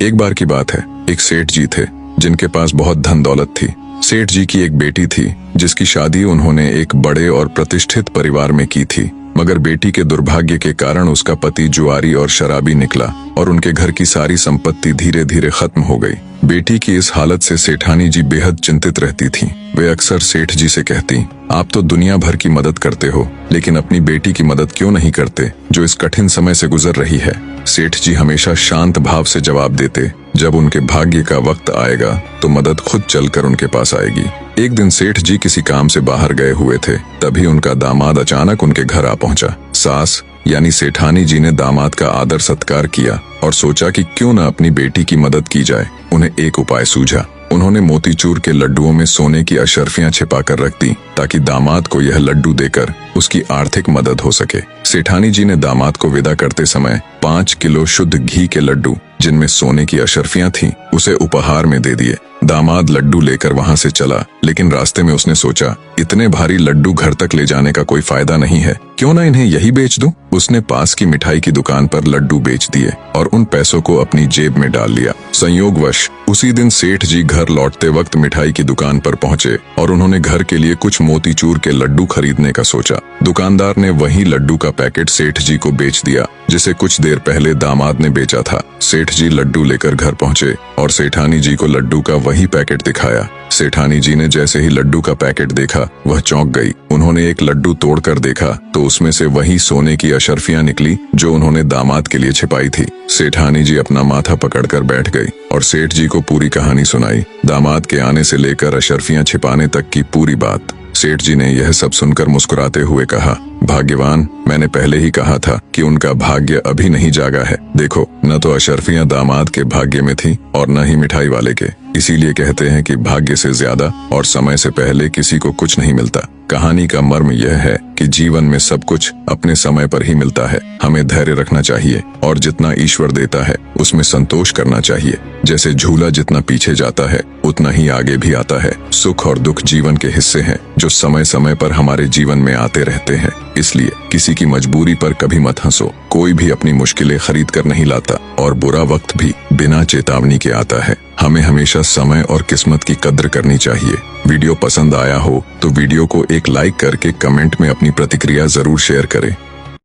एक बार की बात है, एक सेठ जी थे जिनके पास बहुत धन दौलत थी। सेठ जी की एक बेटी थी जिसकी शादी उन्होंने एक बड़े और प्रतिष्ठित परिवार में की थी, मगर बेटी के दुर्भाग्य के कारण उसका पति जुआरी और शराबी निकला और उनके घर की सारी संपत्ति धीरे धीरे खत्म हो गई। बेटी की इस हालत से सेठानी जी बेहद चिंतित रहती थीं। वे अक्सर सेठ जी से कहती, आप तो दुनिया भर की मदद करते हो, लेकिन अपनी बेटी की मदद क्यों नहीं करते जो इस कठिन समय से गुजर रही है। सेठ जी हमेशा शांत भाव से जवाब देते, जब उनके भाग्य का वक्त आएगा तो मदद खुद चलकर उनके पास आएगी। एक दिन सेठ जी किसी काम से बाहर गए हुए थे, तभी उनका दामाद अचानक उनके घर आ पहुंचा। सास यानी सेठानी जी ने दामाद का आदर सत्कार किया और सोचा कि क्यों न अपनी बेटी की मदद की जाए। उन्हें एक उपाय सूझा। उन्होंने मोतीचूर के लड्डुओं में सोने की अशर्फियां छिपाकर रख दी ताकि दामाद को यह लड्डू देकर उसकी आर्थिक मदद हो सके। सेठानी जी ने दामाद को विदा करते समय 5 किलो शुद्ध घी के लड्डू जिनमें सोने की अशर्फियां थीं, उसे उपहार में दे दिए। दामाद लड्डू लेकर वहां से चला, लेकिन रास्ते में उसने सोचा, इतने भारी लड्डू घर तक ले जाने का कोई फायदा नहीं है, क्यों ना इन्हें यही बेच दूं। उसने पास की मिठाई की दुकान पर लड्डू बेच दिए और उन पैसों को अपनी जेब में डाल लिया। संयोगवश उसी दिन सेठ जी घर लौटते वक्त मिठाई की दुकान पर पहुंचे और उन्होंने घर के लिए कुछ मोतीचूर के लड्डू खरीदने का सोचा। दुकानदार ने वही लड्डू का पैकेट सेठ जी को बेच दिया जिसे कुछ देर पहले दामाद ने बेचा था। सेठ जी लड्डू लेकर घर पहुंचे और सेठानी जी को लड्डू का वही पैकेट दिखाया। सेठानी जी ने जैसे ही लड्डू का पैकेट देखा, वह चौंक गई। उन्होंने एक लड्डू तोड़कर देखा तो उसमें से वही सोने की अशर्फियां निकली जो उन्होंने दामाद के लिए छिपाई थी। सेठानी जी अपना माथा पकड़कर बैठ गई और सेठ जी को पूरी कहानी सुनाई, दामाद के आने से लेकर अशर्फियां छिपाने तक की पूरी बात। सेठ जी ने यह सब सुनकर मुस्कुराते हुए कहा, भाग्यवान, मैंने पहले ही कहा था कि उनका भाग्य अभी नहीं जागा है। देखो, न तो अशर्फियां दामाद के भाग्य में थी और न ही मिठाई वाले के। इसीलिए कहते हैं कि भाग्य से ज्यादा और समय से पहले किसी को कुछ नहीं मिलता। कहानी का मर्म यह है कि जीवन में सब कुछ अपने समय पर ही मिलता है। हमें धैर्य रखना चाहिए और जितना ईश्वर देता है उसमें संतोष करना चाहिए। जैसे झूला जितना पीछे जाता है उतना ही आगे भी आता है। सुख और दुख जीवन के हिस्से हैं जो समय समय पर हमारे जीवन में आते रहते हैं। इसलिए किसी की मजबूरी पर कभी मत हंसो। कोई भी अपनी मुश्किलें खरीद कर नहीं लाता और बुरा वक्त भी बिना चेतावनी के आता है। हमें हमेशा समय और किस्मत की कद्र करनी चाहिए। वीडियो पसंद आया हो तो वीडियो को एक लाइक करके कमेंट में अपनी प्रतिक्रिया जरूर शेयर करें।